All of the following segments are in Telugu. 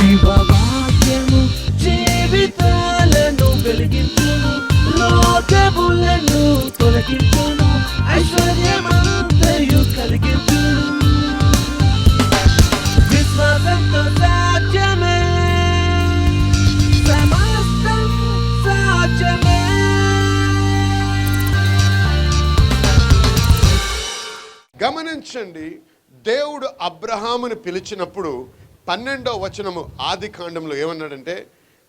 జీవవాక్యము జీవితాలను వెలిగించును, రోగములను తొలగించును, ఐశ్వర్యమంతయు కలిగించును. విశ్వాసంతో సాధ్యమే, సమస్తం సాధ్యమే. గమనించండి, దేవుడు అబ్రహామును పిలిచినప్పుడు 12వ వచనము ఆది కాండంలో ఏమన్నాడంటే,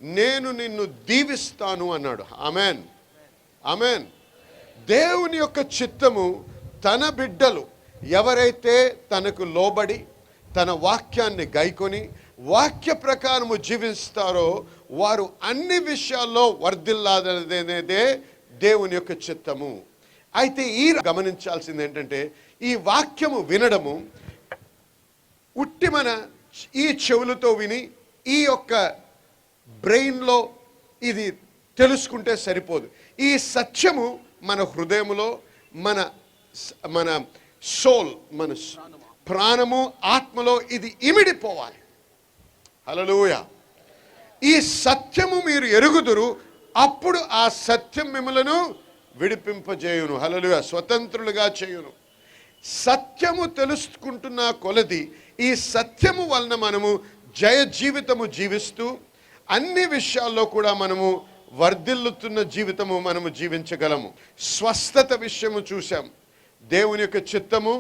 నేను నిన్ను దీవిస్తాను అన్నాడు. Amen, amen. దేవుని యొక్క చిత్తము, తన బిడ్డలు ఎవరైతే తనకు లోబడి తన వాక్యాన్ని గైకొని వాక్య ప్రకారము జీవిస్తారో వారు అన్ని విషయాల్లో వర్ధిల్లాదనేదే దేవుని యొక్క చిత్తము. అయితే గమనించాల్సింది ఏంటంటే, ఈ వాక్యము వినడము ఉట్టి మన ఈ చెవులతో విని ఈ యొక్క బ్రెయిన్లో ఇది తెలుసుకుంటే సరిపోదు. ఈ సత్యము మన హృదయములో, మన మన సోల్, మన ప్రాణము, ఆత్మలో ఇది ఇమిడిపోవాలి. హల్లెలూయా. ఈ సత్యము మీరు ఎరుగుదురు, అప్పుడు ఆ సత్యం మిమ్మలను విడిపింపజేయును. హల్లెలూయా. స్వతంత్రులుగా చేయును. సత్యము తెలుసుకుంటున్న కొలది ఈ సత్యము వలన మనము జయ జీవితము జీవిస్తూ అన్ని విషయాల్లో కూడా మనము వర్ధిల్లుతున్న జీవితము మనము జీవించగలము. స్వస్థత విషయము చూసాం. దేవుని యొక్క చిత్తము,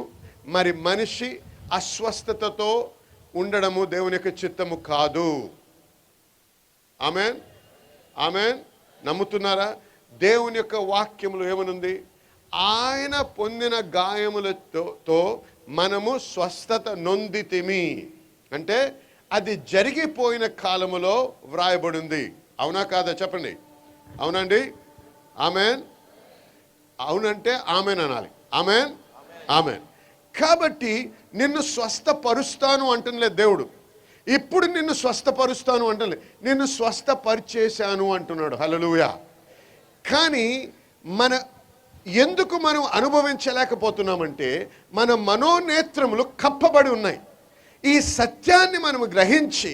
మరి మనిషి అస్వస్థతతో ఉండడము దేవుని యొక్క చిత్తము కాదు. Amen, amen. నమ్ముతున్నారా? దేవుని యొక్క వాక్యములో ఏమనుంది? ఆయన పొందిన గాయములతో మనము స్వస్థత నొందితిమి అంటే అది జరిగిపోయిన కాలములో వ్రాయబడింది. అవునా కాదా చెప్పండి? అవునండి. ఆమెన్. అవునంటే ఆమెన్ అనాలి. Amen, amen. కాబట్టి నిన్ను స్వస్థపరుస్తాను అంటలేదు దేవుడు. ఇప్పుడు నిన్ను స్వస్థపరుస్తాను అంటలేదు, నిన్ను స్వస్థపరిచేశాను అంటున్నాడు. హల్లెలూయా. కానీ ఎందుకు మనం అనుభవించలేకపోతున్నామంటే మన మనోనేత్రములు కప్పబడి ఉన్నాయి. ఈ సత్యాన్ని మనము గ్రహించి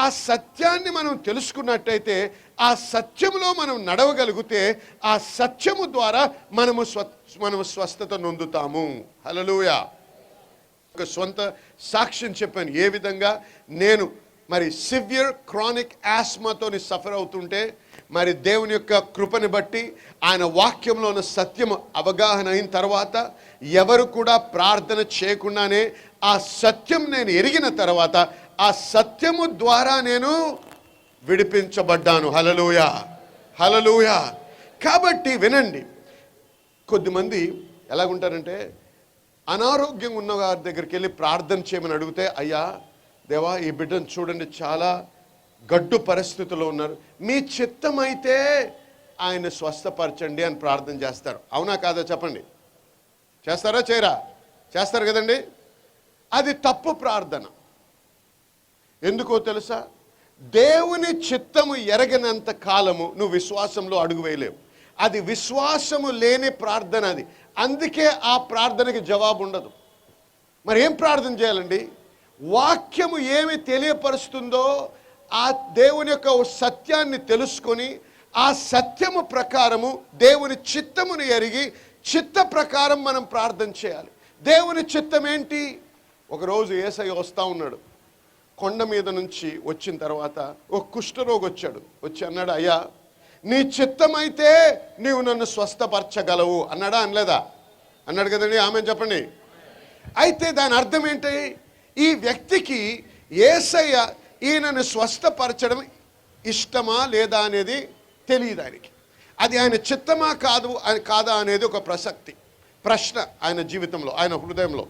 ఆ సత్యాన్ని మనం తెలుసుకున్నట్టయితే ఆ సత్యములో మనం నడవగలిగితే ఆ సత్యము ద్వారా మనము స్వస్థత నొందుతాము. హల్లెలూయా. ఒక సొంత సాక్ష్యం చెప్పాను. ఏ విధంగా నేను మరి సివియర్ క్రానిక్ ఆస్మాతోని సఫర్ అవుతుంటే మరి దేవుని యొక్క కృపని బట్టి ఆయన వాక్యంలో ఉన్న సత్యము అవగాహన అయిన తర్వాత ఎవరు కూడా ప్రార్థన చేయకుండానే ఆ సత్యం నేను ఎరిగిన తర్వాత ఆ సత్యము ద్వారా నేను విడిపించబడ్డాను. హల్లెలూయా, హల్లెలూయా. కాబట్టి వినండి, కొద్దిమంది ఎలాగుంటారంటే అనారోగ్యంగా ఉన్న వారి దగ్గరికి వెళ్ళి ప్రార్థన చేయమని అడిగితే, అయ్యా దేవా ఈ బిడ్డను చూడండి చాలా గడ్డు పరిస్థితుల్లో ఉన్నారు, మీ చిత్తమైతే ఆయన స్వస్థపరచండి అని ప్రార్థన చేస్తారు. అవునా కాదా చెప్పండి? చేస్తారా చేయరా? చేస్తారు కదండి. అది తప్పు ప్రార్థన. ఎందుకో తెలుసా? దేవుని చిత్తము ఎరగనంత కాలము నువ్వు విశ్వాసంలో అడుగు వేయలేవు. అది విశ్వాసము లేని ప్రార్థన అది. అందుకే ఆ ప్రార్థనకి జవాబు ఉండదు. మరి ఏం ప్రార్థన చేయాలండి? వాక్యము ఏమి తెలియపరుస్తుందో ఆ దేవుని యొక్క సత్యాన్ని తెలుసుకొని ఆ సత్యము ప్రకారము దేవుని చిత్తమును ఎరిగి చిత్త ప్రకారం మనం ప్రార్థన చేయాలి. దేవుని చిత్తం ఏంటి? ఒకరోజు యేసయ్య వస్తూ ఉన్నాడు. కొండ మీద నుంచి వచ్చిన తర్వాత ఒక కుష్ఠరోగి వచ్చాడు. వచ్చి అన్నాడు, అయ్యా నీ చిత్తమైతే నీవు నన్ను స్వస్థపరచగలవు అన్నాడా? అనలేదా? అన్నాడు కదండి. ఆమె చెప్పండి. అయితే దాని అర్థం ఏంటి? ఈ వ్యక్తికి యేసయ్య ఈయనను స్వస్థపరచడం ఇష్టమా లేదా అనేది తెలియదు ఆయనకి. అది ఆయన చిత్తమా కాదా అనేది ఒక ప్రశ్న ఆయన జీవితంలో, ఆయన హృదయంలో.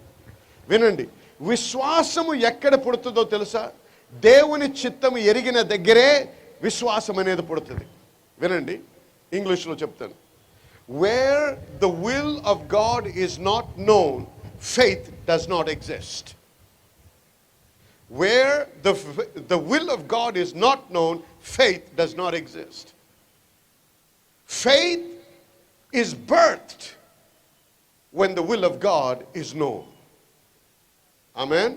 వినండి, విశ్వాసము ఎక్కడ పుడుతుందో తెలుసా? దేవుని చిత్తము ఎరిగిన దగ్గరే విశ్వాసం అనేది పుడుతుంది. వినండి, ఇంగ్లీష్లో చెప్తాను. Wear the will of God is not known, faith does not exist. Where the will of God is not known, faith does not exist. Faith is birthed when the will of God is known. Amen.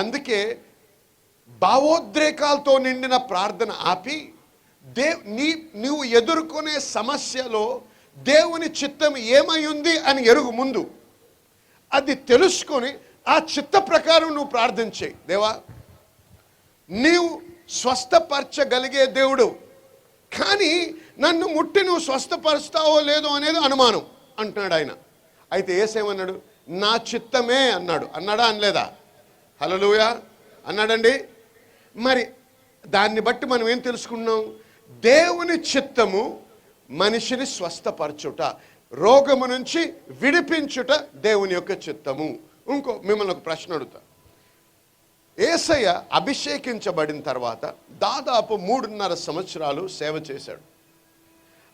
అందుకే భావోద్రేకాలతో నిండిన ప్రార్థన ఆపి నీవు ఎదుర్కొనే సమస్యలో దేవుని చిత్తం ఏమై ఉంది అని ఎరుగు ముందు. అది తెలుసుకొని ఆ చిత్త ప్రకారం నువ్వు ప్రార్థన చేయి. దేవా, నీవు స్వస్థపరచగలిగే దేవుడు, కానీ నన్ను ముట్టి నువ్వు స్వస్థపరుస్తావో లేదో అనేది అనుమానం అంటున్నాడు ఆయన. అయితే యేసేమన్నాడు? నా చిత్తమే అన్నాడు. అన్నాడా అనలేదా? హల్లెలూయా అన్నాడండి. మరి దాన్ని బట్టి మనం ఏం తెలుసుకున్నాం? దేవుని చిత్తము మనిషిని స్వస్థపరచుట, రోగము నుంచి విడిపించుట దేవుని యొక్క చిత్తము. మిమ్మల్ని ఒక ప్రశ్న అడుగుతా. యేసయ్య అభిషేకించబడిన తర్వాత దాదాపు 3.5 సంవత్సరాలు సేవ చేశాడు.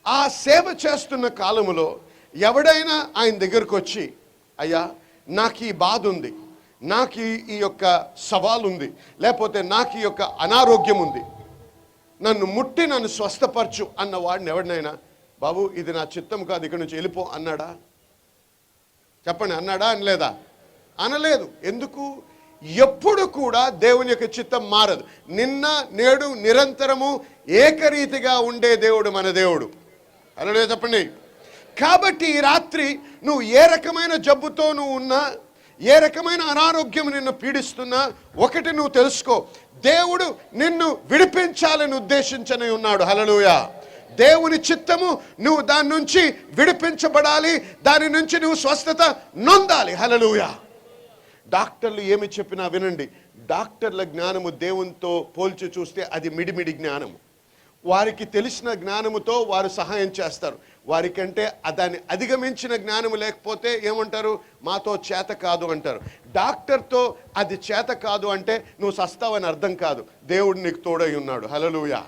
ఆ సేవ చేస్తున్న కాలములో ఎవడైనా ఆయన దగ్గరకు వచ్చి, అయ్యా నాకు ఈ బాధ ఉంది, నాకు ఈ యొక్క సవాలు ఉంది, లేకపోతే నాకు ఈ యొక్క అనారోగ్యం ఉంది, నన్ను ముట్టి నన్ను స్వస్థపరచు అన్న వాడిని ఎవడినైనా, బాబు ఇది నా చిత్తం కాదు, ఇక్కడి నుంచి వెళ్ళిపో అన్నాడా? చెప్పండి, అన్నాడా అనలేదా? అనలేదు. ఎందుకు? ఎప్పుడు కూడా దేవుని యొక్క చిత్తం మారదు. నిన్న నేడు నిరంతరము ఏకరీతిగా ఉండే దేవుడు మన దేవుడు. అలా చెప్పండి. కాబట్టి ఈ రాత్రి నువ్వు ఏ రకమైన జబ్బుతో నువ్వు ఉన్నా, ఏ రకమైన అనారోగ్యం నిన్ను పీడిస్తున్నా, ఒకటి నువ్వు తెలుసుకో, దేవుడు నిన్ను విడిపించాలని ఉద్దేశించని ఉన్నాడు. హల్లెలూయా. దేవుని చిత్తము, నువ్వు దాని నుంచి విడిపించబడాలి, దాని నుంచి నువ్వు స్వస్థత నొందాలి. హల్లెలూయా. డాక్టర్లు ఏమి చెప్పినా వినండి. డాక్టర్ల జ్ఞానము దేవునితో పోల్చి చూస్తే అది మిడిమిడి జ్ఞానము. వారికి తెలిసిన జ్ఞానముతో వారు సహాయం చేస్తారు. వారికంటే దాన్ని అధిగమించిన జ్ఞానము లేకపోతే ఏమంటారు? మాతో చేత కాదు అంటారు. డాక్టర్తో అది చేత కాదు అంటే నువ్వు సస్తావని అర్థం కాదు. దేవుడు నీకు తోడై ఉన్నాడు. హల్లెలూయా.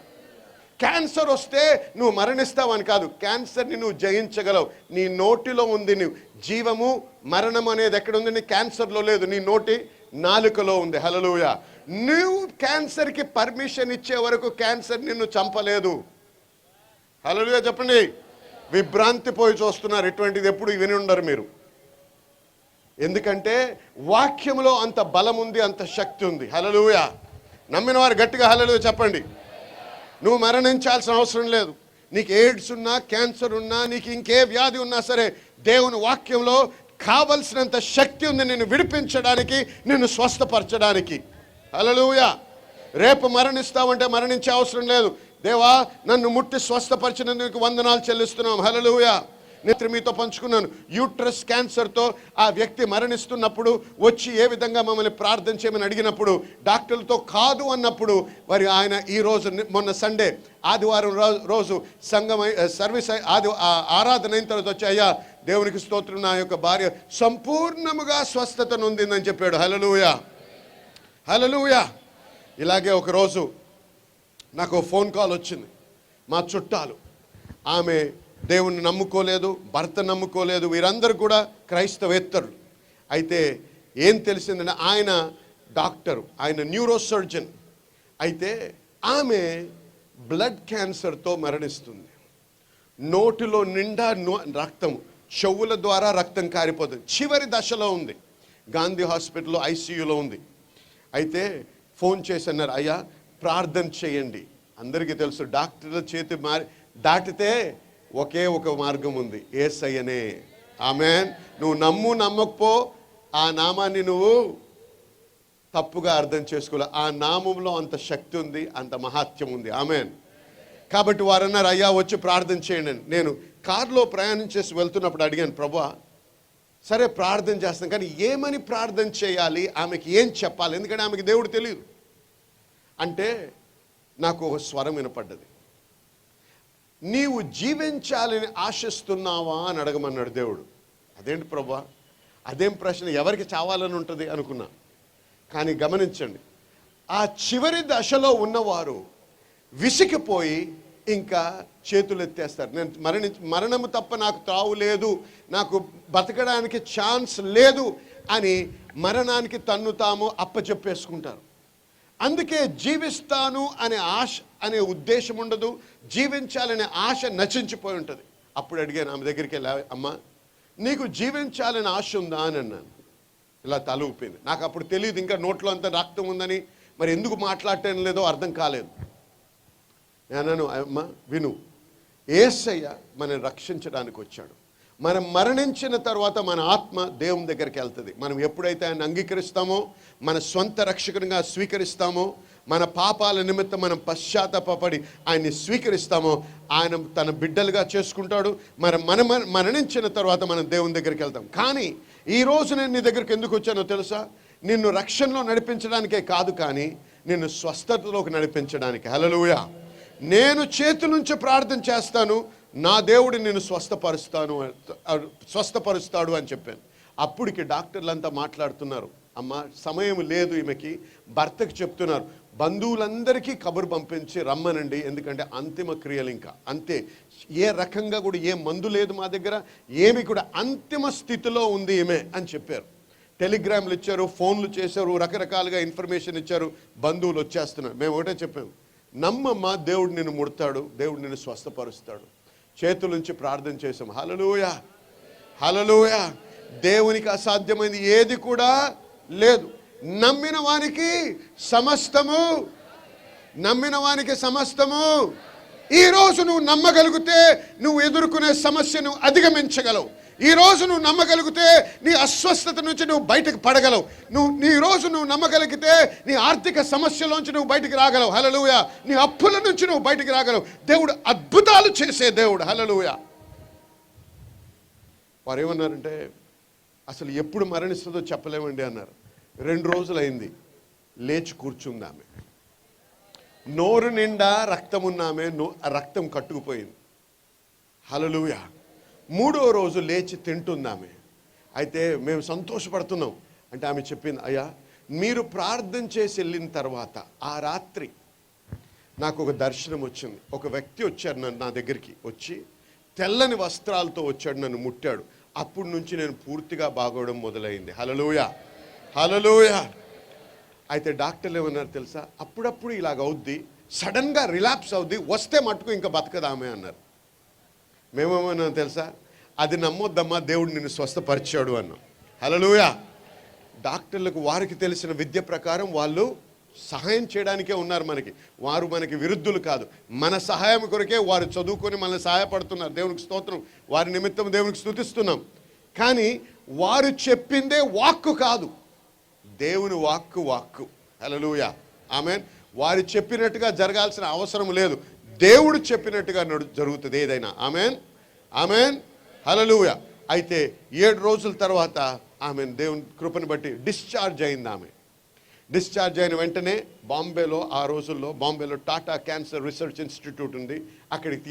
క్యాన్సర్ వస్తే నువ్వు మరణిస్తావని కాదు, క్యాన్సర్ని నువ్వు జయించగలవు. నీ నోటిలో ఉంది నువ్వు జీవము, మరణం అనేది ఎక్కడ ఉంది? నీ క్యాన్సర్లో లేదు, నీ నోటి నాలుకలో ఉంది. హల్లెలూయా. నువ్వు క్యాన్సర్కి పర్మిషన్ ఇచ్చే వరకు క్యాన్సర్ నిన్ను చంపలేదు. హల్లెలూయా చెప్పండి. విభ్రాంతి పోయి చూస్తున్నారు, ఇటువంటిది ఎప్పుడు విని ఉండరు మీరు. ఎందుకంటే వాక్యంలో అంత బలం ఉంది, అంత శక్తి ఉంది. హల్లెలూయా. నమ్మిన వారు గట్టిగా హల్లెలూయా చెప్పండి. నువ్వు మరణించాల్సిన అవసరం లేదు. నీకు ఎయిడ్స్ ఉన్నా, క్యాన్సర్ ఉన్నా, నీకు ఇంకే వ్యాధి ఉన్నా సరే, దేవుని వాక్యంలో కావలసినంత శక్తి ఉంది నిన్ను విడిపించడానికి, నిన్ను స్వస్థపరచడానికి. హల్లెలూయా. రేపు మరణిస్తావంటే మరణించే అవసరం లేదు. దేవా, నన్ను ముట్టి స్వస్థపరిచినందుకు వందనాలు చెల్లిస్తున్నాం. హల్లెలూయా. నేను మీతో పంచుకున్నాను. యూట్రస్ క్యాన్సర్తో ఆ వ్యక్తి మరణిస్తున్నప్పుడు వచ్చి ఏ విధంగా మమ్మల్ని ప్రార్థన చేయమని అడిగినప్పుడు, డాక్టర్లతో కాదు అన్నప్పుడు, మరి ఆయన ఈ రోజు మొన్న సండే ఆదివారం రోజు సంఘం సర్వీస్ ఆరాధన అయిన తర్వాత వచ్చి, అయ్యా దేవునికి స్తోత్రం, నా యొక్క భార్య సంపూర్ణముగా స్వస్థత నొందిందని చెప్పాడు. హల్లెలూయా. హల్లెలూయా. ఇలాగే ఒకరోజు నాకు ఫోన్ కాల్ వచ్చింది. మా చుట్టాలు, ఆమె దేవుణ్ణి నమ్ముకోలేదు, భర్త నమ్ముకోలేదు, వీరందరూ కూడా క్రైస్తవేత్తరులు. అయితే ఏం తెలిసిందంటే ఆయన డాక్టరు, ఆయన న్యూరో సర్జన్. అయితే ఆమె బ్లడ్ క్యాన్సర్తో మరణిస్తుంది. నోటిలో నిండా రక్తం, చెవుల ద్వారా రక్తం కారిపోతుంది. చివరి దశలో ఉంది, గాంధీ హాస్పిటల్లో ఐసీయూలో ఉంది. అయితే ఫోన్ చేసి అన్నారు, అయ్యా ప్రార్థన చేయండి. అందరికీ తెలుసు డాక్టర్ల చేతి దాటితే ఒకే ఒక మార్గం ఉంది, యేసయ్యనే. ఆమేన్. నువ్వు నమ్మకపో, ఆ నామాన్ని నువ్వు తప్పుగా అర్థం చేసుకోలే. ఆ నామంలో అంత శక్తి ఉంది, అంత మహాత్యం ఉంది. ఆమేన్. కాబట్టి వారు అన్నారు, అయ్యా వచ్చి ప్రార్థన చేయండి. నేను కారులో ప్రయాణం చేసి వెళ్తున్నప్పుడు అడిగాను, ప్రభువా సరే ప్రార్థన చేస్తాం, కానీ ఏమని ప్రార్థన చేయాలి, ఆమెకి ఏం చెప్పాలి, ఎందుకంటే ఆమెకి దేవుడు తెలియదు. అంటే నాకు ఒక స్వరం వినపడ్డది. నీవు జీవించాలని ఆశిస్తున్నావా అని అడగమన్నాడు దేవుడు. అదేంటి ప్రభువా, అదేం ప్రశ్న, ఎవరికి చావాలని ఉంటుంది అనుకున్నా. కానీ గమనించండి, ఆ చివరి దశలో ఉన్నవారు విసిగిపోయి ఇంకా చేతులు ఎత్తేస్తారు. నేను మరణము తప్ప నాకు తావు లేదు, నాకు బతకడానికి ఛాన్స్ లేదు అని మరణానికి తన్ను తాము అప్పచెప్పేసుకుంటారు. అందుకే జీవిస్తాను అనే ఆశ అనే ఉద్దేశం ఉండదు, జీవించాలనే ఆశ నశించిపోయి ఉంటుంది. అప్పుడు అడిగాను ఆమె దగ్గరికి వెళ్ళా, అమ్మ నీకు జీవించాలని ఆశ ఉందా అని అన్నాను. ఇలా తల ఊపింది. నాకు అప్పుడు తెలియదు ఇంకా నోట్లో అంత రక్తం ఉందని, మరి ఎందుకు మాట్లాడటం లేదో అర్థం కాలేదు. నేను అమ్మ విను, యేసయ్య మనల్ని రక్షించడానికి వచ్చాడు. మనం మరణించిన తర్వాత మన ఆత్మ దేవుని దగ్గరికి వెళ్తుంది. మనం ఎప్పుడైతే ఆయన అంగీకరిస్తామో, మన సొంత రక్షకునిగా స్వీకరిస్తామో, మన పాపాల నిమిత్తం మనం పశ్చాత్తాపడి ఆయన్ని స్వీకరిస్తామో, ఆయన తన బిడ్డలుగా చేసుకుంటాడు. మనం మరణించిన తర్వాత మనం దేవుని దగ్గరికి వెళ్తాం. కానీ ఈరోజు నేను నీ దగ్గరికి ఎందుకు వచ్చానో తెలుసా? నిన్ను రక్షణలో నడిపించడానికే కాదు, కానీ నిన్ను స్వస్థతలోకి నడిపించడానికి. హల్లెలూయా. నేను చేతులుంచి ప్రార్థన చేస్తాను, నా దేవుడు నిన్ను స్వస్థపరుస్తాడు అని చెప్పాను. అప్పటికి డాక్టర్లంతా మాట్లాడుతున్నారు, అమ్మ సమయం లేదు ఈమెకి. భర్తకి చెప్తున్నారు, బంధువులందరికీ కబురు పంపించి రమ్మనండి, ఎందుకంటే అంతిమ క్రియలు ఇంకా అంతే. ఏ రకంగా కూడా ఏ మందు లేదు మా దగ్గర, ఏమి కూడా అంతిమ స్థితిలో ఉంది ఈమె అని చెప్పారు. టెలిగ్రామ్లు ఇచ్చారు, ఫోన్లు చేశారు, రకరకాలుగా ఇన్ఫర్మేషన్ ఇచ్చారు. బంధువులు వచ్చేస్తున్నారు. మేము ఒకటే చెప్పాము, నమ్మమ్మ, దేవుడు నిన్ను ముడతాడు, దేవుడు నిన్ను స్వస్థపరుస్తాడు. చేతుల నుంచి ప్రార్థన చేసాం. హల్లెలూయా, హల్లెలూయా. దేవునికి అసాధ్యమైనది ఏది కూడా లేదు. నమ్మిన వానికి సమస్తము. ఈరోజు నువ్వు నమ్మగలిగితే నువ్వు ఎదుర్కొనే సమస్యను అధిగమించగలవు. ఈరోజు నువ్వు నమ్మగలిగితే నీ అస్వస్థత నుంచి నువ్వు బయటకు పడగలవు. ఈరోజు నువ్వు నమ్మగలిగితే నీ ఆర్థిక సమస్యలోంచి నువ్వు బయటికి రాగలవు. హల్లెలూయా. నీ అప్పుల నుంచి నువ్వు బయటికి రాగలవు. దేవుడు అద్భుతాలు చేసే దేవుడు. హల్లెలూయా. వారు ఏమన్నారంటే, అసలు ఎప్పుడు మరణిస్తుందో చెప్పలేమండి అన్నారు. 2 రోజులైంది, లేచి కూర్చుందామె. నోరు నిండా రక్తం ఉన్నామే, రక్తం కట్టుకుపోయింది. హల్లెలూయా. 3వ రోజు లేచి తింటుందామె. అయితే మేము సంతోషపడుతున్నాం. అంటే ఆమె చెప్పింది, అయ్యా మీరు ప్రార్థన చేసి వెళ్ళిన తర్వాత ఆ రాత్రి నాకు ఒక దర్శనం వచ్చింది. ఒక వ్యక్తి వచ్చాడు నా దగ్గరికి, వచ్చి తెల్లని వస్త్రాలతో వచ్చాడు, నన్ను ముట్టాడు. అప్పటి నుంచి నేను పూర్తిగా బాగోవడం మొదలైంది. హల్లెలూయా, హల్లెలూయా. అయితే డాక్టర్లు ఏమన్నారు తెలుసా? అప్పుడప్పుడు ఇలాగ అవుద్ది, సడన్గా రిలాప్స్ అవుద్ది, వస్తే మట్టుకు ఇంకా బతకదామే అన్నారు. మేమేమన్నా తెలుసా? అది నమ్మొద్దమ్మా, దేవుడు నిన్ను స్వస్థపరిచాడు అన్నాం. హల్లెలూయా. డాక్టర్లకు వారికి తెలిసిన విద్య ప్రకారం వాళ్ళు సహాయం చేయడానికే ఉన్నారు మనకి. వారు మనకి విరుద్ధులు కాదు. మన సహాయం కొరకే వారు చదువుకొని మనల్ని సహాయపడుతున్నారు. దేవునికి స్తోత్రం. వారి నిమిత్తం దేవునికి స్తుతిస్తున్నాం. కానీ వారు చెప్పిందే వాక్కు కాదు, దేవుని వాక్కు. హల్లెలూయా, ఆమేన్. వారు చెప్పినట్టుగా జరగాల్సిన అవసరం లేదు, దేవుడు చెప్పినట్టుగా జరుగుతుంది ఏదైనా. ఆమేన్, ఆమేన్, హల్లెలూయా. అయితే 7 రోజుల తర్వాత ఆమె దేవుని కృపను బట్టి డిశ్చార్జ్ అయింది. ఆమె డిశ్చార్జ్ అయిన వెంటనే బాంబేలో, ఆ రోజుల్లో బాంబేలో టాటా క్యాన్సర్ రీసెర్చ్ ఇన్స్టిట్యూట్ ఉంది, అక్కడికి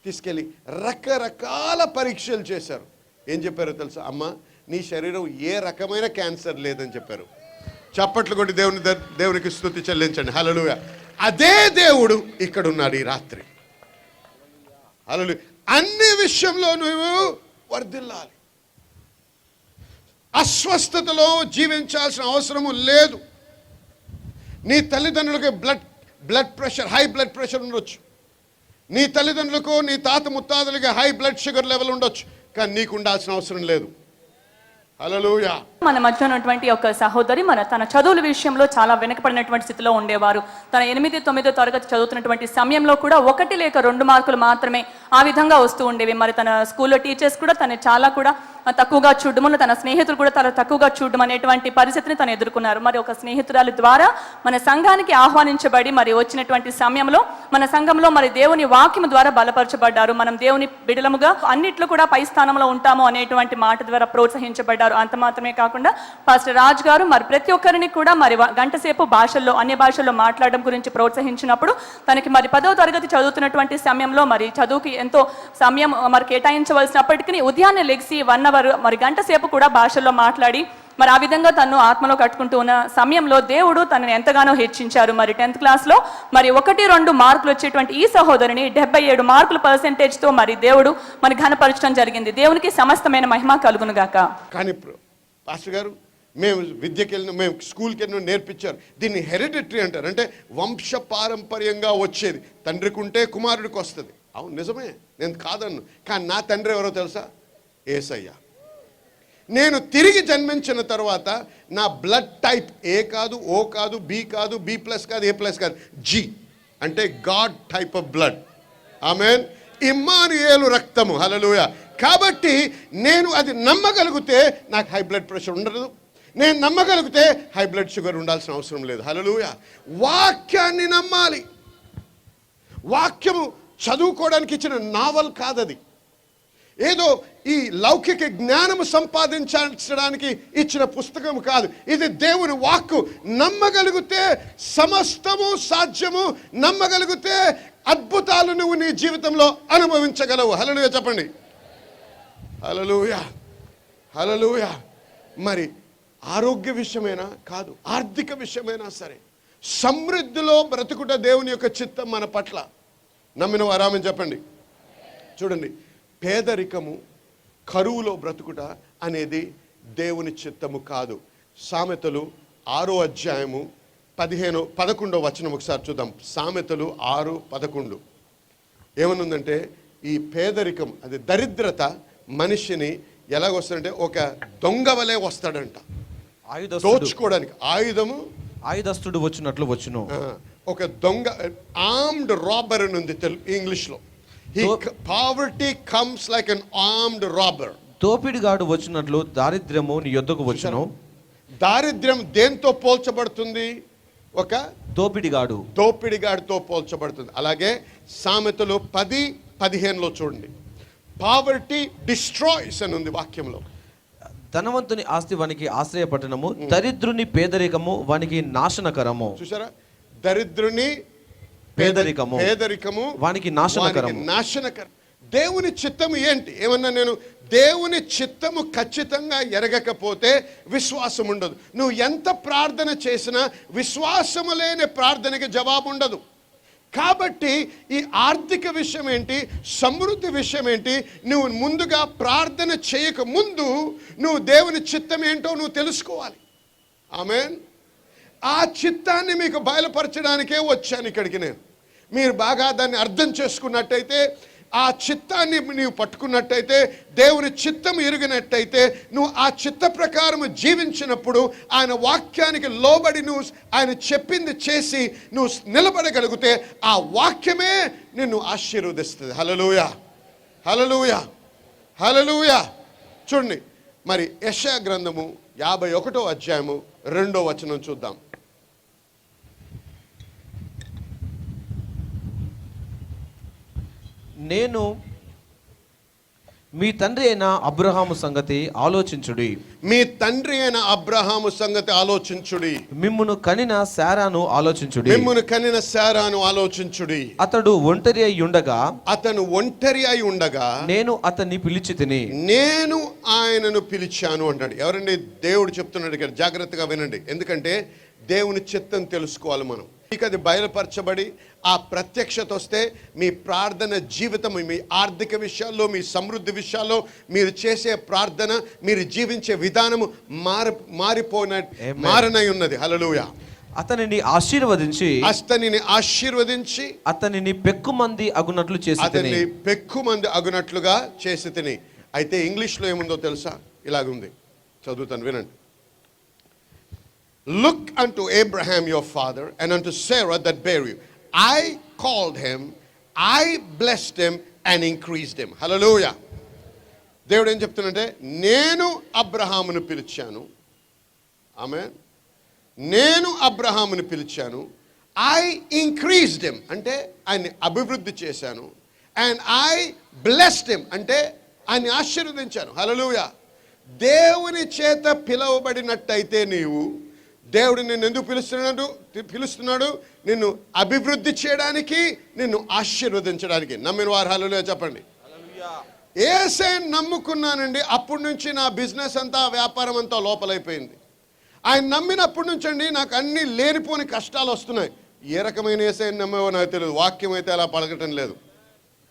తీసుకెళ్ళి రకరకాల పరీక్షలు చేశారు. ఏం చెప్పారో తెలుసా? అమ్మ, నీ శరీరం ఏ రకమైన క్యాన్సర్ లేదని చెప్పారు. చప్పట్లు కొట్టి దేవునికి స్తుతి చెల్లించండి. హల్లెలూయా. అదే దేవుడు ఇక్కడ ఉన్నాడు ఈ రాత్రి. హల్లెలూయా. అన్ని విషయంలో నువ్వు వర్ధిల్లాలి. అస్వస్థతలో జీవించాల్సిన అవసరము లేదు. నీ తల్లిదండ్రులకి blood pressure, high blood pressure ఉండొచ్చు. నీ తల్లిదండ్రులకు, నీ తాత ముత్తాతలకి హై బ్లడ్ షుగర్ లెవెల్ ఉండొచ్చు, కానీ నీకు ఉండాల్సిన అవసరం లేదు. హల్లెలూయా. మన మధ్య ఉన్నటువంటి ఒక సహోదరి తన చదువుల విషయంలో చాలా వెనకబడినటువంటి స్థితిలో ఉండేవారు. తన 8, 9 తరగతి చదువుతున్నటువంటి సమయంలో కూడా 1 లేక 2 మార్కులు మాత్రమే ఆ విధంగా వస్తూ ఉండేవి. మరి తన స్కూల్లో టీచర్స్ కూడా తను చాలా కూడా తక్కువగా చూడడము, తన స్నేహితులు కూడా చాలా తక్కువగా చూడడం అనేటువంటి పరిస్థితిని తను ఎదుర్కొన్నారు. మరి ఒక స్నేహితురాలి ద్వారా మన సంఘానికి ఆహ్వానించబడి మరి వచ్చినటువంటి సమయంలో మన సంఘంలో మరి దేవుని వాక్యం ద్వారా బలపరచబడ్డారు. మనం దేవుని బిడలముగా అన్నిట్లో కూడా పై స్థానంలో ఉంటాము అనేటువంటి మాట ద్వారా ప్రోత్సహించబడ్డారు. అంత మాత్రమే కాకుండా పాస్టర్ రాజ్ గారు మరి ప్రతి ఒక్కరిని కూడా మరి గంట సేపు అన్ని భాషల్లో మాట్లాడడం గురించి ప్రోత్సహించినప్పుడు తనకి మరి 10వ తరగతి చదువుతున్నటువంటి సమయంలో మరి చదువుకి ఎంతో సమయం మరి కేటాయించవలసినప్పటికీ ఉదయాన్నే లెగిసి 1 అవర్ మరి గంట సేపు కూడా భాషల్లో మాట్లాడి మరి ఆ విధంగా తను ఆత్మలో కట్టుకుంటూ ఉన్న సమయంలో దేవుడు తనని ఎంతగానో హెచ్చించారు. మరి 10th క్లాస్లో మరి 1-2 మార్కులు వచ్చేటువంటి ఈ సహోదరిని 77 మార్కుల పర్సెంటేజ్తో మరి దేవుడు మరి ఘనపరచడం జరిగింది. దేవునికి సమస్తమైన మహిమ కలుగును గాక. కానీ పాస్టర్ గారు, మేము విద్యకి వెళ్ళిన, మేము స్కూల్కి వెళ్ళిన నేర్పించారు. దీన్ని హెరిడిటరీ అంటారు, అంటే వంశ పారంపర్యంగా వచ్చేది. తండ్రికి ఉంటే కుమారుడికి వస్తుంది. అవును, నిజమే, నేను కాదన్ను. కానీ నా తండ్రి ఎవరో తెలుసా? యేసయ్య. నేను తిరిగి జన్మించిన తర్వాత నా బ్లడ్ టైప్ ఏ కాదు, ఓ కాదు, బి కాదు, బి ప్లస్ కాదు, ఏ ప్లస్ కాదు, జి అంటే గాడ్ టైప్ ఆఫ్ బ్లడ్. ఆమేన్. ఇమ్మానుయేలు రక్తము. హల్లెలూయా. కాబట్టి నేను అది నమ్మగలిగితే నాకు హై బ్లడ్ ప్రెషర్ ఉండదు. నేను నమ్మగలిగితే హై బ్లడ్ షుగర్ ఉండాల్సిన అవసరం లేదు. హల్లెలూయా. వాక్యాన్ని నమ్మాలి. వాక్యము చదువుకోవడానికి ఇచ్చిన నావల్ కాదది. ఏదో ఈ లౌకిక జ్ఞానము సంపాదించడానికి ఇచ్చిన పుస్తకం కాదు. ఇది దేవుని వాక్కు. నమ్మగలిగితే సమస్తము సాధ్యము. నమ్మగలిగితే అద్భుతాలు నువ్వు నీ జీవితంలో అనుభవించగలవు. హల్లెలూయా చెప్పండి. హల్లెలూయా. హల్లెలూయా. మరి ఆరోగ్య విషయమైనా కాదు, ఆర్థిక విషయమైనా సరే, సమృద్ధిలో బ్రతుకుట దేవుని యొక్క చిత్తం మన పట్ల. నమ్మిన వారామని చెప్పండి. చూడండి, పేదరికము, కరువులో బ్రతుకుట అనేది దేవుని చిత్తము కాదు. సామెతలు 6వ అధ్యాయము 11వ వచనం ఒకసారి చూద్దాం. సామెతలు 6:11 ఏమనుందంటే, ఈ పేదరికం, అది దరిద్రత మనిషిని ఎలాగొస్తాడంటే ఒక దొంగ వలె వస్తాడంట. దోచుకోవడానికి ఆయుధస్తుడు వచ్చినట్లు వచ్చును. ఒక దొంగ, ఆర్మ్డ్ రాబర్ అని ఉంది ఇంగ్లీష్లో. Poverty comes like an armed robber. దోపిడిగాడు వచ్చినట్లు దారిద్ర్యము నీ యొద్దకు వచ్చును. దారిద్ర్యం దేంతో పోల్చబడుతుంది? ఒక దోపిడిగాడితో పోల్చబడుతుంది. అలాగే సామెతలు 10:15 చూడండి, పావర్టీ డిస్ట్రాయ్స్ అని ఉంది వాక్యంలో. ధనవంతుని ఆస్తి వానికి ఆశ్రయపట్టణము, దరిద్రుని పేదరికము వానికి నాశనకరము. చూసారా, దరిద్రుని పేదరికము వానికి నాశనకరం. దేవుని చిత్తము ఏంటి? ఏమన్నా నేను దేవుని చిత్తము ఖచ్చితంగా ఎరగకపోతే విశ్వాసం ఉండదు. నువ్వు ఎంత ప్రార్థన చేసినా విశ్వాసము లేని ప్రార్థనకి జవాబు ఉండదు. కాబట్టి ఈ ఆర్థిక విషయం ఏంటి, సమృద్ధి విషయం ఏంటి, నువ్వు ముందుగా ప్రార్థన చేయక ముందు నువ్వు దేవుని చిత్తం ఏంటో నువ్వు తెలుసుకోవాలి. ఆమేన్. ఆ చిత్తాన్ని మీకు బయలుపరచడానికే వచ్చాను ఇక్కడికి నేను. మీరు బాగా దాన్ని అర్థం చేసుకున్నట్టయితే, ఆ చిత్తాన్ని నీవు పట్టుకున్నట్టయితే, దేవుని చిత్తం ఎరిగినట్టయితే, నువ్వు ఆ చిత్త ప్రకారం జీవించినప్పుడు ఆయన వాక్యానికి లోబడి నువ్వు ఆయన చెప్పింది చేసి నువ్వు నిలబడగలిగితే ఆ వాక్యమే నిన్ను ఆశీర్వదిస్తుంది. హల్లెలూయా. హల్లెలూయా. హల్లెలూయా. చూడండి, మరి యెషయా గ్రంథము 51వ అధ్యాయము 2వ వచనం చూద్దాం. నేను మీ తండ్రి అయిన అబ్రహాము సంగతి ఆలోచించుడి. మీ తండ్రి అయిన అబ్రహాము సంగతి ఆలోచించుడి. మిమ్మును కనిన శారాను ఆలోచించుడి. అతడు ఒంటరి అయి ఉండగా నేను అతన్ని పిలిచి తిని. నేను ఆయనను పిలిచాను అంటాడు. ఎవరండి? దేవుడు చెప్తున్నాడు ఇక్కడ. జాగ్రత్తగా వినండి, ఎందుకంటే దేవుని చిత్తం తెలుసుకోవాలి మనం. మీకు అది బయలుపరచబడి ఆ ప్రత్యక్షత వస్తే మీ ప్రార్థన జీవితం, మీ ఆర్థిక విషయాల్లో, మీ విషయాల్లో మీరు చేసే ప్రార్థన, మీరు జీవించే విధానము మారనై ఉన్నది. హల్లెలూయా. అతనిని ఆశీర్వదించి అతనిని పెక్కుమంది అగునట్లుగా చేసి తిని. అయితే ఇంగ్లీష్లో ఏముందో తెలుసా? ఇలాగుంది, చదువుతాను వినండి. Look unto Abraham your father and unto Sarah that bare you. I called him, I blessed him and increased him. Hallelujah. దేవుడు ఏం చెప్తున్నాడంటే, నేను అబ్రహామును పిలిచాను. ఆమేన్. నేను అబ్రహామును పిలిచాను. I increased him అంటే ఆయన్ని అభివృద్ధి చేశాను. And I blessed him అంటే ఆయన్ని ఆశీర్వదించాను. హల్లెలూయా. దేవుని చేత పిలువబడినట్టయితే నీవు, దేవుడు నిన్ను ఎందుకు పిలుస్తున్నాడు? నిన్ను అభివృద్ధి చేయడానికి, నిన్ను ఆశీర్వదించడానికి. నమ్మిన వారు హల్లెలూయా చెప్పండి. యేసయ్యను నమ్ముకున్నానండి, అప్పటి నుంచి నా బిజినెస్ అంతా, వ్యాపారం అంతా లోపలైపోయింది. ఆయన నమ్మినప్పటి నుంచి అండి నాకు అన్ని లేనిపోని కష్టాలు వస్తున్నాయి. ఏ రకమైన యేసయ్యను నమ్మేవో నాకు తెలియదు. వాక్యం అయితే అలా పలకటం లేదు.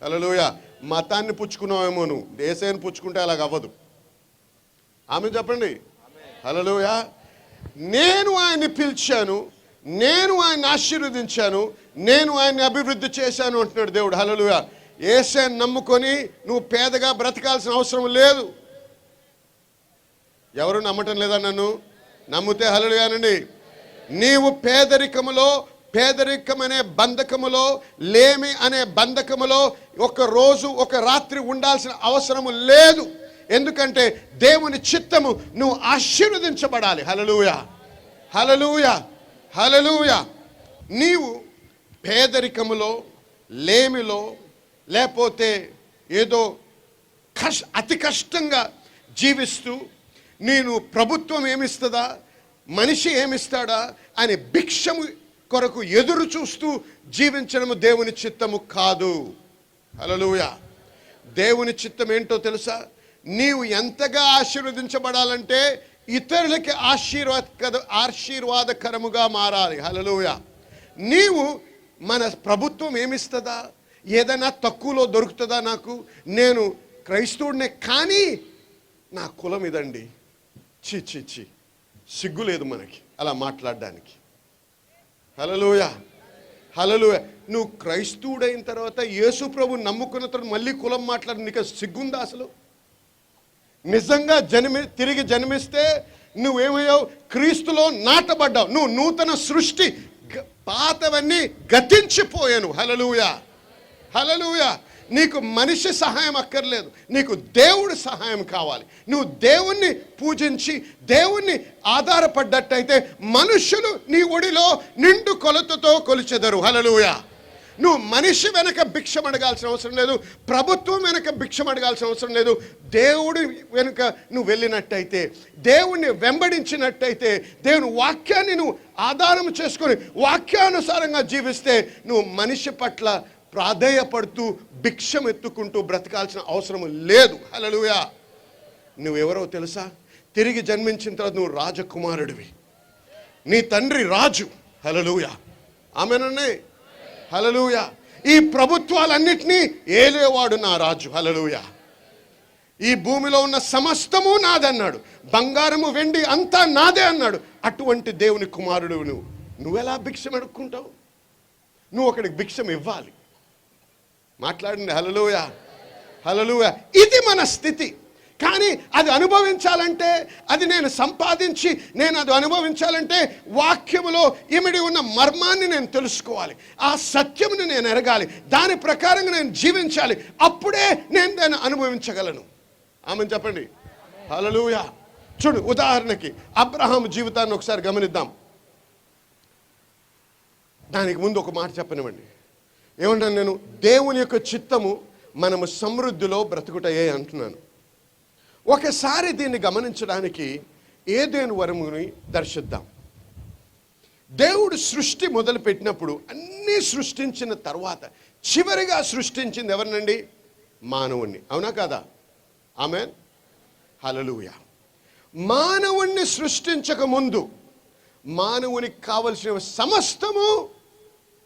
హల్లెలూయా. మతాన్ని పుచ్చుకున్నావేమో నువ్వు, యేసయ్యను పుచ్చుకుంటే అలాగ అవ్వదు. ఆమె చెప్పండి. హల్లెలూయా. నేను ఆయన్ని పిలిచాను, నేను ఆయన్ని ఆశీర్వదించాను, నేను ఆయన్ని అభివృద్ధి చేశాను అంటున్నాడు దేవుడు. హల్లెలూయా. యేసయ్యను నమ్ముకొని నువ్వు పేదగా బ్రతకాల్సిన అవసరం లేదు. ఎవరు నమ్మటం లేదా నన్ను? నమ్మితే హల్లెలూయా అనండి. నీవు పేదరికం అనే బంధకములో, లేమి అనే బంధకములో ఒక రోజు ఒక రాత్రి ఉండాల్సిన అవసరము లేదు. ఎందుకంటే దేవుని చిత్తము నువ్వు ఆశీర్వదించబడాలి. హల్లెలూయా, హల్లెలూయా, హల్లెలూయా. నీవు పేదరికములో, లేమిలో, లేకపోతే ఏదో అతి కష్టంగా జీవిస్తూ నేను ప్రభుత్వం ఏమిస్తుందా, మనిషి ఏమిస్తాడా అని భిక్షము కొరకు ఎదురు చూస్తూ జీవించడము దేవుని చిత్తము కాదు. హల్లెలూయా. దేవుని చిత్తం ఏంటో తెలుసా? నీవు ఎంతగా ఆశీర్వదించబడాలంటే ఇతరులకి ఆశీర్వాదకరముగా మారాలి. హల్లెలూయా. నీవు మన ప్రభుత్వం ఏమిస్తుందా, ఏదైనా తక్కువలో దొరుకుతుందా, నాకు నేను క్రైస్తవుడినే కానీ నా కులం ఇదండి, చి సిగ్గు లేదు మనకి అలా మాట్లాడడానికి. హల్లెలూయా, హల్లెలూయా. నువ్వు క్రైస్తవుడైన తర్వాత యేసు ప్రభు నమ్ముకున్న తర్వాత మళ్ళీ కులం మాట్లాడి నీకు సిగ్గుందా అసలు? నిజంగా తిరిగి జన్మిస్తే నువ్వేమయ్యావు? క్రీస్తులో నాటబడ్డావు. నువ్వు నూతన సృష్టి, పాతవన్నీ గతించిపోయాను. హల్లెలూయా, హల్లెలూయా. నీకు మనిషి సహాయం అక్కర్లేదు, నీకు దేవుడి సహాయం కావాలి. నువ్వు దేవుణ్ణి పూజించి దేవుణ్ణి ఆధారపడ్డట్టయితే మనుషులు నీ ఒడిలో నిండు కొలతతో కొలిచెదరు. హల్లెలూయా. నువ్వు మనిషి వెనక భిక్షం అడగాల్సిన అవసరం లేదు, ప్రభుత్వం వెనక భిక్షం అడగాల్సిన అవసరం లేదు. దేవుడి వెనుక నువ్వు వెళ్ళినట్టయితే, దేవుణ్ణి వెంబడించినట్టయితే, దేవుని వాక్యాన్ని నువ్వు ఆధారం చేసుకొని వాక్యానుసారంగా జీవిస్తే నువ్వు మనిషి పట్ల ప్రాధేయపడుతూ భిక్షం ఎత్తుకుంటూ బ్రతకాల్సిన అవసరం లేదు. హల్లెలూయా. నువ్వెవరో తెలుసా? తిరిగి జన్మించిన తర్వాత నువ్వు రాజకుమారుడివి, నీ తండ్రి రాజు. హల్లెలూయా, ఆమేనండి, హల్లెలూయా. ఈ ప్రభుత్వాలన్నిటినీ ఏలేవాడు నా రాజు. హల్లెలూయా. ఈ భూమిలో ఉన్న సమస్తము నాదన్నాడు, బంగారము వెండి అంతా నాదే అన్నాడు. అటువంటి దేవుని కుమారుడు నువ్వెలా భిక్షం అడుక్కుంటావు? నువ్వు ఒకడికి భిక్షం ఇవ్వాలి. మాట్లాడండి. హల్లెలూయా, హల్లెలూయా. ఇది మన స్థితి. కానీ అది అనుభవించాలంటే, అది నేను సంపాదించి నేను అది అనుభవించాలంటే వాక్యములో ఇమిడి ఉన్న మర్మాన్ని నేను తెలుసుకోవాలి, ఆ సత్యమును నేను ఎరగాలి, దాని ప్రకారంగా నేను జీవించాలి. అప్పుడే నేను దాన్ని అనుభవించగలను. ఆమె చెప్పండి. హల్లెలూయా. చూడు, ఉదాహరణకి అబ్రహాము జీవితాన్ని ఒకసారి గమనిద్దాం. దానికి ముందు ఒక మాట చెప్పనివ్వండి. ఏమంటాను నేను? దేవుని యొక్క చిత్తము మనము సమృద్ధిలో బ్రతుకుటయే అంటున్నాను. ఒకసారి దీన్ని గమనించడానికి ఏదెను వరముని దర్శిద్దాం. దేవుడు సృష్టి మొదలుపెట్టినప్పుడు అన్నీ సృష్టించిన తర్వాత చివరిగా సృష్టించింది ఎవరినండి? మానవుణ్ణి. అవునా కాదా? ఆమేన్, హల్లెలూయా. మానవుణ్ణి సృష్టించక ముందు మానవునికి కావలసిన సమస్తము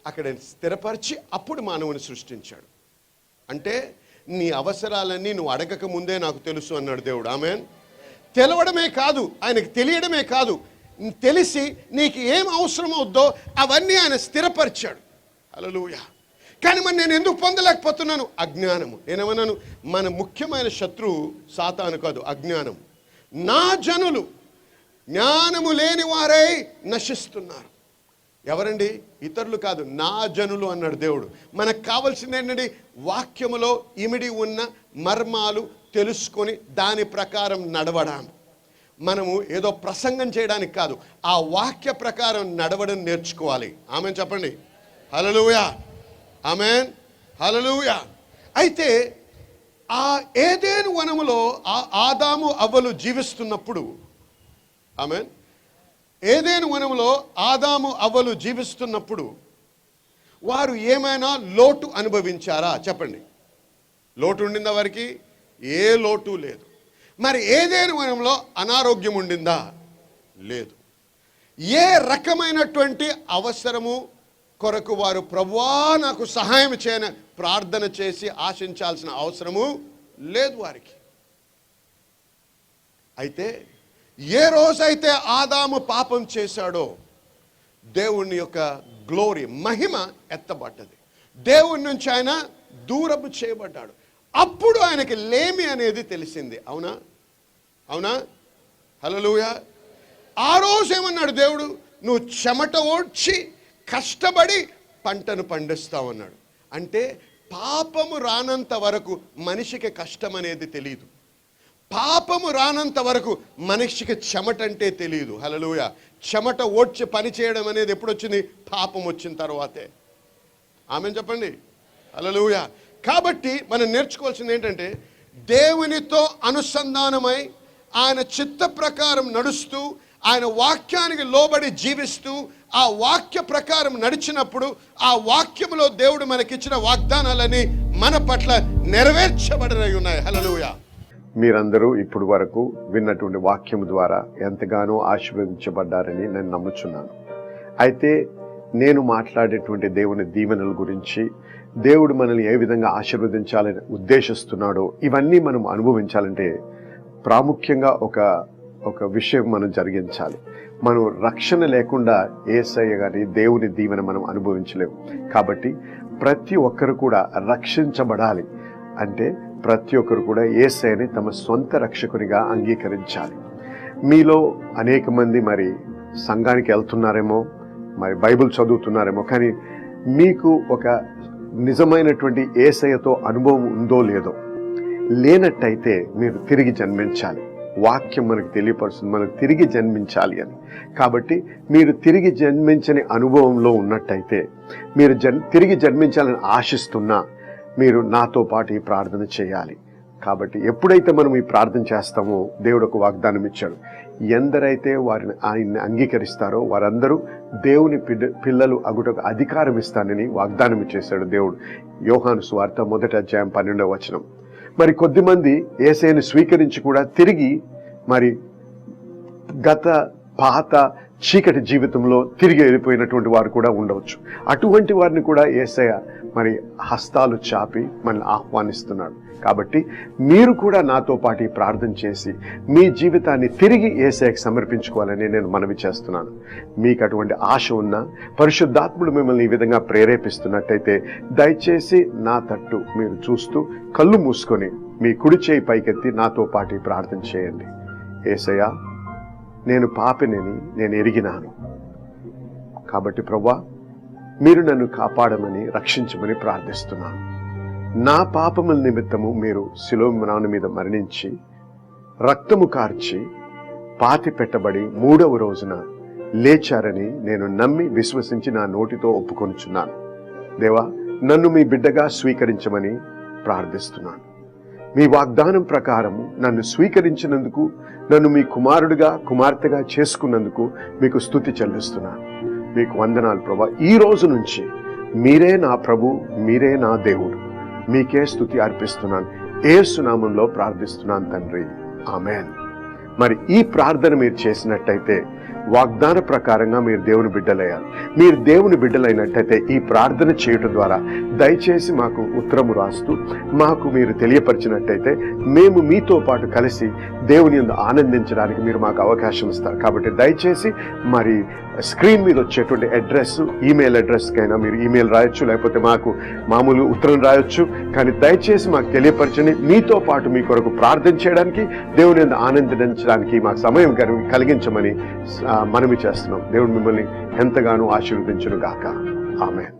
అక్కడ స్థిరపరిచి అప్పుడు మానవుని సృష్టించాడు. అంటే నీ అవసరాలన్నీ నువ్వు అడగక ముందే నాకు తెలుసు అన్నాడు దేవుడు. ఆమేన్. తెలవడమే కాదు, ఆయనకు తెలియడమే కాదు, తెలిసి నీకు ఏం అవసరం అవుద్దో అవన్నీ ఆయన స్థిరపరిచాడు. హల్లెలూయా. కానీ మరి నేను ఎందుకు పొందలేకపోతున్నాను? అజ్ఞానము. నేనేమన్నాను? మన ముఖ్యమైన శత్రువు సాతాను కాదు, అజ్ఞానం. నా జనులు జ్ఞానము లేని వారై నశిస్తున్నారు. ఎవరండి? ఇతరులు కాదు, నా జనులు అన్నాడు దేవుడు. మనకు కావాల్సింది ఏంటండి? వాక్యములో ఇమిడి ఉన్న మర్మాలు తెలుసుకొని దాని ప్రకారం నడవడం. మనము ఏదో ప్రసంగం చేయడానికి కాదు, ఆ వాక్య ప్రకారం నడవడం నేర్చుకోవాలి. ఆమేన్ చెప్పండి. హల్లెలూయా, ఆమేన్, హల్లెలూయా. అయితే ఆ ఏదెను వనములో ఆదాము అవ్వలు జీవిస్తున్నప్పుడు, ఆమేన్, ఏదెను వనములో ఆదాము అవ్వలు జీవిస్తున్నప్పుడు వారు ఏమైనా లోటు అనుభవించారా? చెప్పండి. లోటు ఉండిందా వారికి? ఏ లోటు లేదు. మరి ఏదెను వనంలో అనారోగ్యం ఉండిందా? లేదు. ఏ రకమైనటువంటి అవసరము కొరకు వారు ప్రభువా నాకు సహాయం చేయని ప్రార్థన చేసి ఆశించాల్సిన అవసరము లేదు వారికి. అయితే ఏ రోజైతే ఆదాము పాపం చేశాడో దేవుని యొక్క గ్లోరీ, మహిమ ఎత్తబడ్డది. దేవుని నుంచి ఆయన దూరము చేయబడ్డాడు. అప్పుడు ఆయనకి లేమి అనేది తెలిసింది. అవునా? అవునా? హల్లెలూయా. ఆ రోజు ఏమన్నాడు దేవుడు? నువ్వు చెమట ఓడ్చి కష్టపడి పంటను పండిస్తావన్నాడు. అంటే పాపము రానంత వరకు మనిషికి కష్టం అనేది తెలియదు. పాపము రానంత వరకు మనిషికి చెమట అంటే తెలియదు. హల్లెలూయా. చెమట ఓడ్చి పని చేయడం అనేది ఎప్పుడు వచ్చింది? పాపం వచ్చిన తర్వాతే. ఆమేన్ చెప్పండి. హల్లెలూయా. కాబట్టి మనం నేర్చుకోవాల్సింది ఏంటంటే, దేవునితో అనుసంధానమై ఆయన చిత్త ప్రకారం నడుస్తూ, ఆయన వాక్యానికి లోబడి జీవిస్తూ, ఆ వాక్య ప్రకారం నడిచినప్పుడు ఆ వాక్యములో దేవుడు మనకిచ్చిన వాగ్దానాలని మన పట్ల నెరవేర్చబడినవి ఉన్నాయి. హల్లెలూయా. మీరందరూ ఇప్పుడు వరకు విన్నటువంటి వాక్యం ద్వారా ఎంతగానో ఆశీర్వదించబడ్డారని నేను నమ్ముచున్నాను. అయితే నేను మాట్లాడేటువంటి దేవుని దీవెనల గురించి, దేవుడు మనల్ని ఏ విధంగా ఆశీర్వదించాలని ఉద్దేశిస్తున్నాడో ఇవన్నీ మనం అనుభవించాలంటే ప్రాముఖ్యంగా ఒక విషయం మనం జరిగించాలి. మనం రక్షణ లేకుండా యేసయ్య గారి దేవుని దీవెన మనం అనుభవించలేము. కాబట్టి ప్రతి ఒక్కరు కూడా రక్షించబడాలి అంటే ప్రతి ఒక్కరు కూడా యేసయ్యని తమ సొంత రక్షకునిగా అంగీకరించాలి. మీలో అనేక మంది మరి సంఘానికి వెళ్తున్నారేమో, మరి బైబిల్ చదువుతున్నారేమో, కానీ మీకు ఒక నిజమైనటువంటి యేసయ్యతో అనుభవం ఉందో లేదో, లేనట్టయితే మీరు తిరిగి జన్మించాలి. వాక్యం మనకు తెలియపరుస్తుంది మనకు తిరిగి జన్మించాలి అని. కాబట్టి మీరు తిరిగి జన్మించని అనుభవంలో ఉన్నట్టయితే, మీరు తిరిగి జన్మించాలని ఆశిస్తున్నా మీరు నాతో పాటు ఈ ప్రార్థన చేయాలి. కాబట్టి ఎప్పుడైతే మనం ఈ ప్రార్థన చేస్తామో దేవుడు ఒక వాగ్దానం ఇచ్చాడు. ఎందరైతే వారిని ఆయన్ని అంగీకరిస్తారో వారందరూ దేవుని పిల్లలు అగుటకు అధికారం ఇస్తానని వాగ్దానం ఇచ్చేశాడు దేవుడు. యోహాను సువార్త 1వ అధ్యాయం 12వ వచనం. మరి కొద్దిమంది యేసయ్యను స్వీకరించి కూడా తిరిగి మరి గత పాత చీకటి జీవితంలో తిరిగి వెళ్ళిపోయినటువంటి వారు కూడా ఉండవచ్చు. అటువంటి వారిని కూడా యేసయ్య మరి హస్తాలు చాపి మనల్ని ఆహ్వానిస్తున్నాడు. కాబట్టి మీరు కూడా నాతో పాటు ఈ ప్రార్థన చేసి మీ జీవితాన్ని తిరిగి యేసయ్యకి సమర్పించుకోవాలని నేను మనవి చేస్తున్నాను. మీకు అటువంటి ఆశ ఉన్నా, పరిశుద్ధాత్ముడు మిమ్మల్ని ఈ విధంగా ప్రేరేపిస్తున్నట్టయితే దయచేసి నా తట్టు మీరు చూస్తూ కళ్ళు మూసుకొని మీ కుడి చేయి పైకెత్తి నాతో పాటు ఈ ప్రార్థన చేయండి. యేసయ్య, నేను పాపినని నేను ఎరిగినాను. కాబట్టి ప్రభువా, మీరు నన్ను కాపాడమని రక్షించమని ప్రార్థిస్తున్నాను. నా పాపముల నిమిత్తము మీరు శిలువ మీద మరణించి రక్తము కార్చి పాతి పెట్టబడి 3వ రోజున లేచారని నేను నమ్మి విశ్వసించి నా నోటితో ఒప్పుకొనుచున్నాను. దేవా, నన్ను మీ బిడ్డగా స్వీకరించమని ప్రార్థిస్తున్నాను. మీ వాగ్దానం ప్రకారము నన్ను స్వీకరించినందుకు, నన్ను మీ కుమారుడిగా కుమార్తెగా చేసుకున్నందుకు మీకు స్తుతి చెల్లిస్తున్నాను. మీకు వందనాలు ప్రభువా. ఈ రోజు నుంచి మీరే నా ప్రభు, మీరే నా దేవుడు. మీకే స్తుతి అర్పిస్తున్నాను. యేసు నామములో ప్రార్థిస్తున్నాను తండ్రి. ఆమేన్. మరి ఈ ప్రార్థన మీరు చేసినట్టయితే వాగ్దాన ప్రకారంగా మీరు దేవుని బిడ్డలయ్యారు. మీరు దేవుని బిడ్డలైనట్టయితే ఈ ప్రార్థన చేయటం ద్వారా దయచేసి మాకు ఉత్తరము రాస్తూ మాకు మీరు తెలియపరిచినట్టయితే మేము మీతో పాటు కలిసి దేవుని యందు ఆనందించడానికి మీరు మాకు అవకాశం ఇస్తారు. కాబట్టి దయచేసి మరి స్క్రీన్ మీద వచ్చేటువంటి అడ్రస్, ఈమెయిల్ అడ్రస్కైనా మీరు ఈమెయిల్ రాయొచ్చు, లేకపోతే మాకు మామూలు ఉత్తరం రాయొచ్చు. కానీ దయచేసి మాకు తెలియపరచండి. మీతో పాటు మీ కొరకు ప్రార్థన చేయడానికి, దేవుని యందు ఆనందించడానికి మాకు సమయం కలిగించమని మనవి చేస్తున్నాం. దేవుడు మిమ్మల్ని ఎంతగానో ఆశీర్వదించును గాక. ఆమేన్.